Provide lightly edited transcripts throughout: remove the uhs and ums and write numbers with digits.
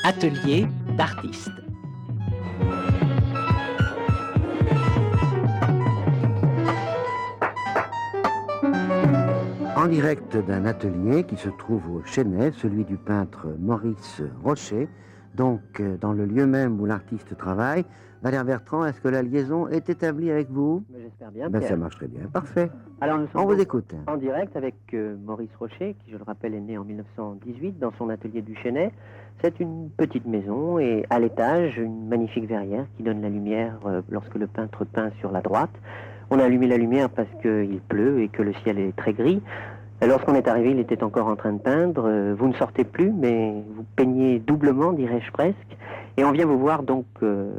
Atelier d'artistes. En direct d'un atelier qui se trouve au Chesnay, celui du peintre Maurice Rocher, donc dans le lieu même où l'artiste travaille. Valère Bertrand, est-ce que la liaison est établie avec vous? J'espère bien, Ben, Pierre. ça marche très bien, parfait. Alors nous sommes On vous donc écoute. en direct avec Maurice Rocher, qui je le rappelle est né en 1918 dans son atelier du Chesnay. C'est une petite maison et à l'étage une magnifique verrière qui donne la lumière lorsque le peintre peint sur la droite. On a allumé la lumière parce qu'il pleut et que le ciel est très gris. Lorsqu'on est arrivé, il était encore en train de peindre. Vous ne sortez plus, mais vous peignez doublement, dirais-je presque. Et on vient vous voir donc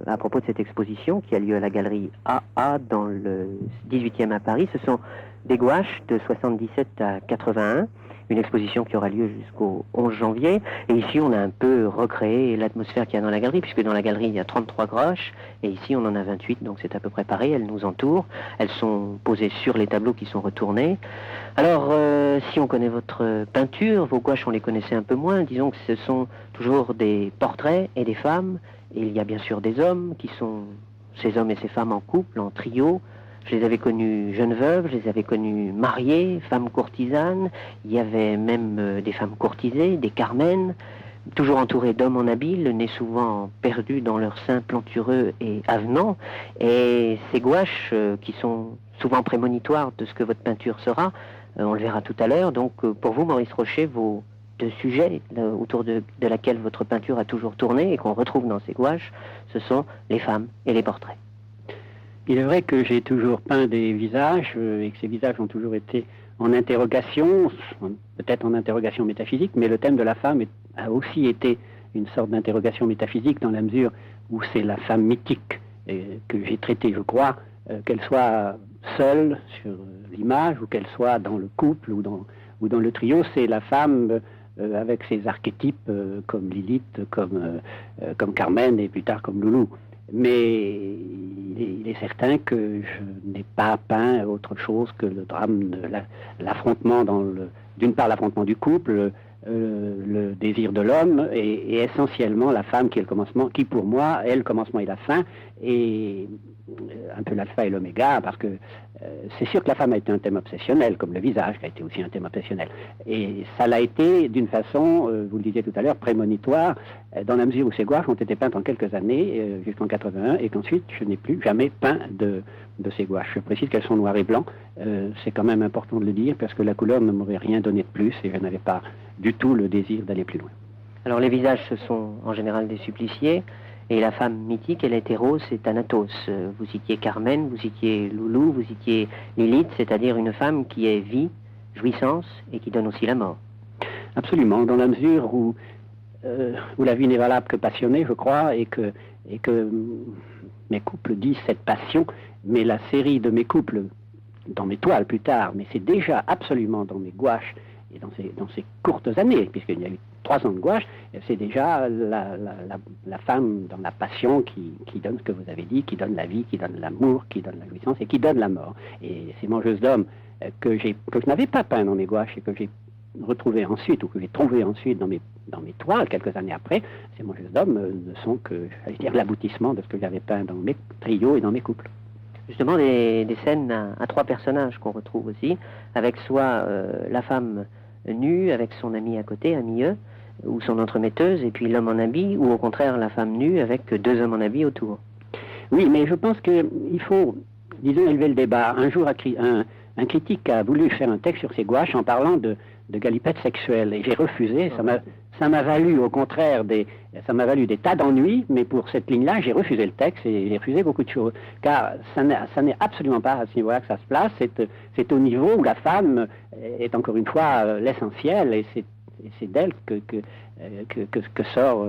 à propos de cette exposition qui a lieu à la galerie AA dans le 18e à Paris. Ce sont des gouaches de 77 à 81, une exposition qui aura lieu jusqu'au 11 janvier. Et ici, on a un peu recréé l'atmosphère qu'il y a dans la galerie, puisque dans la galerie, il y a 33 gouaches, et ici, on en a 28, donc c'est à peu près pareil. Elles nous entourent. Elles sont posées sur les tableaux qui sont retournés. Alors, si on connaît votre peinture, vos gouaches, on les connaissait un peu moins. Disons que ce sont toujours des portraits et des femmes. Et il y a bien sûr des hommes qui sont ces hommes et ces femmes en couple, en trio. Je les avais connus jeunes veuves, je les avais connus mariées, femmes courtisanes. Il y avait même des femmes courtisées, des carmen, toujours entourées d'hommes en habit, le nez souvent perdu dans leur sein plantureux et avenant. Et ces gouaches qui sont souvent prémonitoires de ce que votre peinture sera, on le verra tout à l'heure. Donc pour vous, Maurice Rocher, vos deux sujets autour de laquelle votre peinture a toujours tourné et qu'on retrouve dans ces gouaches, ce sont les femmes et les portraits. Il est vrai que j'ai toujours peint des visages et que ces visages ont toujours été en interrogation, peut-être en interrogation métaphysique, mais le thème de la femme a aussi été une sorte d'interrogation métaphysique dans la mesure où c'est la femme mythique que j'ai traitée, je crois, qu'elle soit seule sur l'image ou qu'elle soit dans le couple ou dans le trio, c'est la femme avec ses archétypes comme Lilith, comme Carmen et plus tard comme Loulou. Mais il est certain que je n'ai pas peint autre chose que le drame de l'affrontement d'une part l'affrontement du couple, le désir de l'homme et essentiellement la femme qui est le commencement, qui pour moi est le commencement et la fin, et un peu l'alpha et l'oméga, parce que c'est sûr que la femme a été un thème obsessionnel, comme le visage qui a été aussi un thème obsessionnel. Et ça l'a été d'une façon, vous le disiez tout à l'heure, prémonitoire, dans la mesure où ces gouaches ont été peintes en quelques années, jusqu'en 81, et qu'ensuite je n'ai plus jamais peint de ces gouaches. Je précise qu'elles sont noires et blancs, c'est quand même important de le dire, parce que la couleur ne m'aurait rien donné de plus, et je n'avais pas du tout le désir d'aller plus loin. Alors les visages, ce sont en général des suppliciés, et la femme mythique, elle est Héros et Thanatos. Vous citiez Carmen, vous citiez Loulou, vous citiez Lilith, c'est-à-dire une femme qui est vie, jouissance, et qui donne aussi la mort. Absolument, dans la mesure où la vie n'est valable que passionnée, je crois, et que mes couples disent cette passion, mais la série de mes couples, dans mes toiles plus tard, mais c'est déjà absolument dans mes gouaches, et dans ces courtes années, puisqu'il y a eu 3 ans de gouache, c'est déjà la femme dans la passion qui donne ce que vous avez dit, qui donne la vie, qui donne l'amour, qui donne la jouissance et qui donne la mort. Et ces mangeuses d'hommes que je n'avais pas peint dans mes gouaches et que j'ai retrouvé ensuite, ou que j'ai trouvé ensuite dans mes toiles quelques années après, ces mangeuses d'hommes ne sont que, j'allais dire, l'aboutissement de ce que j'avais peint dans mes trios et dans mes couples. Justement, des scènes à 3 personnages qu'on retrouve aussi, avec soit la femme nue, avec son ami à côté, Amieux, ou son entremetteuse, et puis l'homme en habit, ou au contraire la femme nue avec 2 hommes en habit autour. Oui, mais je pense qu'il faut, disons, élever le débat. Un jour, un critique a voulu faire un texte sur ces gouaches en parlant de galipettes sexuelles, et j'ai refusé. Ça m'a valu, au contraire, des tas d'ennuis, mais pour cette ligne-là, j'ai refusé le texte et j'ai refusé beaucoup de choses. Car ça n'est absolument pas à ce niveau-là que ça se place. C'est au niveau où la femme est encore une fois l'essentiel, et c'est d'elle que sort,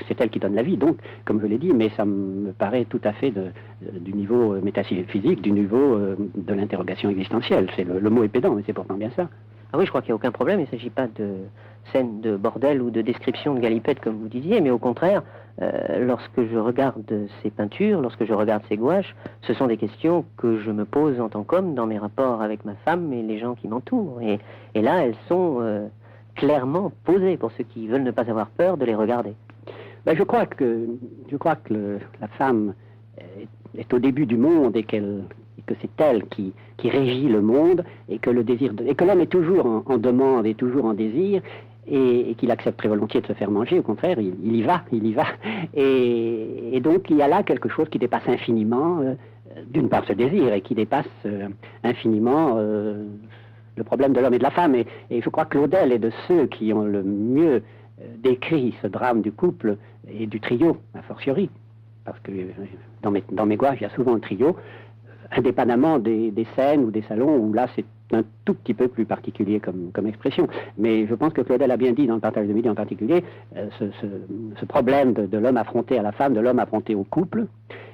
c'est elle qui donne la vie, donc, comme je l'ai dit, mais ça me paraît tout à fait du niveau métaphysique, du niveau de l'interrogation existentielle. Le mot est pédant, mais c'est pourtant bien ça. Ah oui, je crois qu'il n'y a aucun problème, il ne s'agit pas de scène de bordel ou de description de galipette, comme vous disiez, mais au contraire, lorsque je regarde ces peintures, lorsque je regarde ces gouaches, ce sont des questions que je me pose en tant qu'homme dans mes rapports avec ma femme et les gens qui m'entourent. Et là, elles sont clairement posées pour ceux qui veulent ne pas avoir peur de les regarder. Ben, je crois que la femme est au début du monde et que c'est elle qui régit le monde et que et que l'homme est toujours en demande et toujours en désir et qu'il accepte très volontiers de se faire manger. Au contraire, il y va. Et donc il y a là quelque chose qui dépasse infiniment, d'une part ce désir, et qui dépasse infiniment le problème de l'homme et de la femme. Et je crois que Claudel est de ceux qui ont le mieux décrit ce drame du couple et du trio, a fortiori. Parce que dans mes gouaches, il y a souvent le trio, indépendamment des scènes ou des salons où là c'est un tout petit peu plus particulier comme expression. Mais je pense que Claudel a bien dit dans le partage de midi en particulier, ce problème de l'homme affronté à la femme, de l'homme affronté au couple,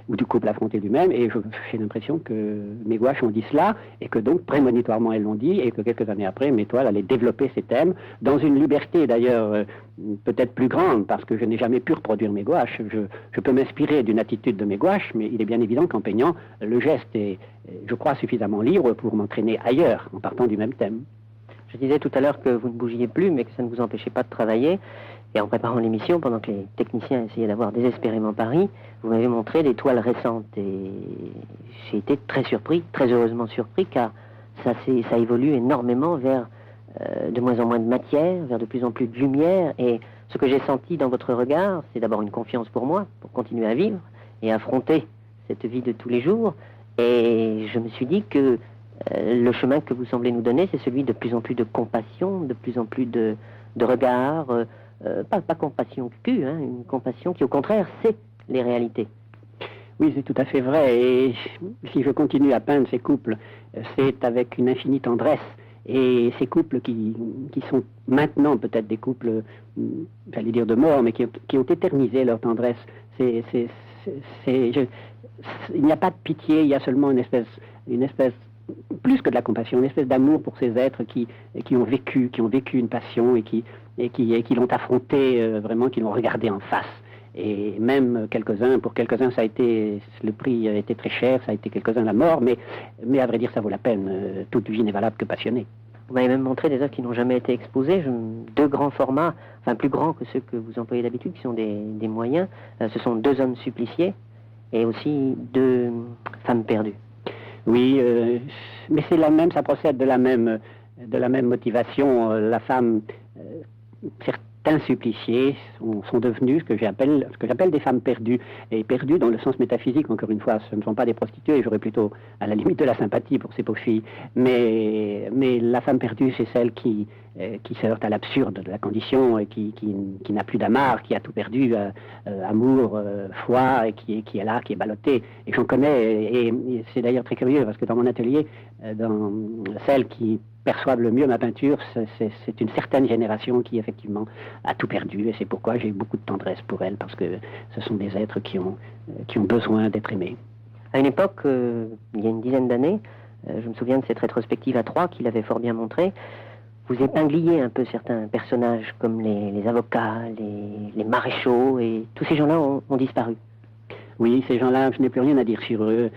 ou du couple affronté lui-même, et j'ai l'impression que mes gouaches ont dit cela, et que donc prémonitoirement elles l'ont dit, et que quelques années après, mes toiles allaient développer ces thèmes, dans une liberté d'ailleurs peut-être plus grande, parce que je n'ai jamais pu reproduire mes gouaches. Je peux m'inspirer d'une attitude de mes gouaches, mais il est bien évident qu'en peignant, le geste est, je crois, suffisamment libre pour m'entraîner ailleurs, en partant du même thème. Je disais tout à l'heure que vous ne bougiez plus, mais que ça ne vous empêchait pas de travailler. Et en préparant l'émission, pendant que les techniciens essayaient d'avoir désespérément Paris, vous m'avez montré des toiles récentes. Et j'ai été très surpris, très heureusement surpris, car ça évolue énormément vers de moins en moins de matière, vers de plus en plus de lumière. Et ce que j'ai senti dans votre regard, c'est d'abord une confiance pour moi, pour continuer à vivre et affronter cette vie de tous les jours. Et je me suis dit que le chemin que vous semblez nous donner, c'est celui de plus en plus de compassion, de plus en plus de regard, pas compassion cul, hein, une compassion qui au contraire sait les réalités. Oui, c'est tout à fait vrai. Et si je continue à peindre ces couples, c'est avec une infinie tendresse. Et ces couples qui sont maintenant peut-être des couples, j'allais dire de mort, mais qui ont éternisé leur tendresse, il n'y a pas de pitié, il y a seulement une espèce, plus que de la compassion, une espèce d'amour pour ces êtres qui ont vécu une passion et qui l'ont affronté vraiment, qui l'ont regardé en face. Et même pour quelques-uns, le prix a été très cher, ça a été quelques-uns la mort, mais à vrai dire, ça vaut la peine. Toute vie n'est valable que passionnée. Vous m'avez même montré des œuvres qui n'ont jamais été exposées, deux grands formats, enfin plus grands que ceux que vous employez d'habitude, qui sont des moyens. Ce sont deux hommes suppliciés et aussi deux femmes perdues. Oui, mais c'est la même, ça procède de la même motivation. La femme, certains suppliciés sont devenus ce que j'appelle des femmes perdues. Et perdues dans le sens métaphysique, encore une fois, ce ne sont pas des prostituées, et j'aurais plutôt à la limite de la sympathie pour ces pauvres filles. Mais la femme perdue, c'est celle qui se heurte à l'absurde de la condition, et qui n'a plus d'amarre, qui a tout perdu, amour, foi, et qui est là, qui est ballottée. Et j'en connais, et c'est d'ailleurs très curieux, parce que dans mon atelier, dans celle qui perçoivent le mieux ma peinture, c'est une certaine génération qui effectivement a tout perdu, et c'est pourquoi j'ai beaucoup de tendresse pour elle, parce que ce sont des êtres qui ont besoin d'être aimés. À une époque, il y a une dizaine d'années, je me souviens de cette rétrospective à Troyes qu'il avait fort bien montré, vous épingliez un peu certains personnages comme les avocats, les maréchaux, et tous ces gens-là ont disparu. Oui, ces gens-là, je n'ai plus rien à dire sur eux.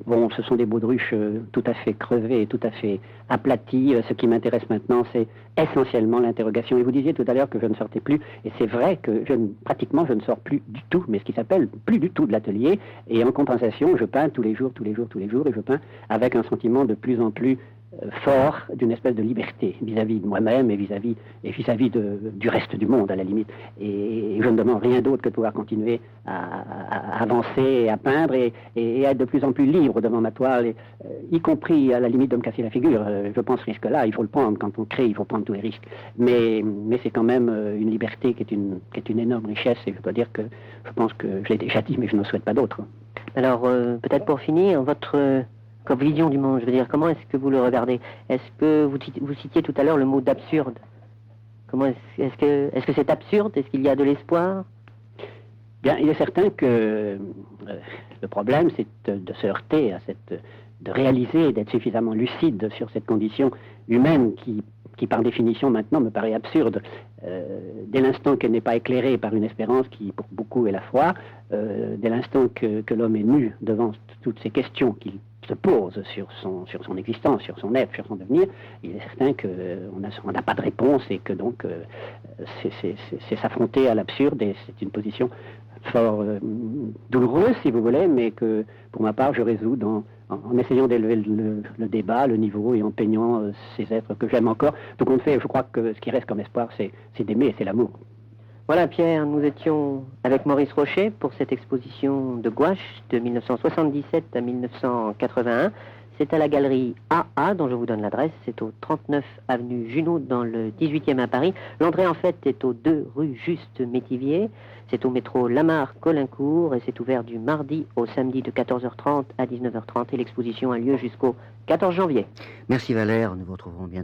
Bon, ce sont des baudruches tout à fait crevées et tout à fait aplaties. Ce qui m'intéresse maintenant, c'est essentiellement l'interrogation. Et vous disiez tout à l'heure que je ne sortais plus, et c'est vrai que pratiquement je ne sors plus du tout, mais ce qui s'appelle plus du tout de l'atelier. Et en compensation, je peins tous les jours, et je peins avec un sentiment de plus en plus fort d'une espèce de liberté vis-à-vis de moi-même et vis-à-vis du reste du monde, à la limite. Et je ne demande rien d'autre que de pouvoir continuer à avancer, à peindre et être de plus en plus libre devant ma toile, y compris à la limite de me casser la figure. Je pense ce risque-là, il faut le prendre. Quand on crée, il faut prendre tous les risques. Mais c'est quand même une liberté qui est une énorme richesse, et je dois dire que je pense que je l'ai déjà dit, mais je n'en souhaite pas d'autre. Alors, peut-être pour finir, votre comme vision du monde, je veux dire, comment est-ce que vous le regardez? Est-ce que vous citiez tout à l'heure le mot d'absurde? Comment est-ce que c'est absurde? Est-ce qu'il y a de l'espoir? Bien, il est certain que le problème, c'est de se heurter à de réaliser et d'être suffisamment lucide sur cette condition humaine qui par définition maintenant me paraît absurde. Dès l'instant qu'elle n'est pas éclairée par une espérance qui pour beaucoup est la foi, dès l'instant que l'homme est nu devant toutes ces questions qu'il se pose sur son existence, sur son être, sur son devenir, il est certain qu'on n'a pas de réponse et que donc c'est s'affronter à l'absurde et c'est une position fort douloureuse, si vous voulez, mais que pour ma part je résous en essayant d'élever le débat, le niveau et en peignant ces êtres que j'aime encore. Tout compte fait, je crois que ce qui reste comme espoir, c'est d'aimer et c'est l'amour. Voilà Pierre, nous étions avec Maurice Roché pour cette exposition de gouache de 1977 à 1981. C'est à la galerie AA, dont je vous donne l'adresse, c'est au 39 avenue Junot dans le 18e à Paris. L'entrée en fait est aux 2 rue Juste Métivier, c'est au métro Lamar-Colincourt et c'est ouvert du mardi au samedi de 14h30 à 19h30 et l'exposition a lieu jusqu'au 14 janvier. Merci Valère, nous vous retrouverons bientôt.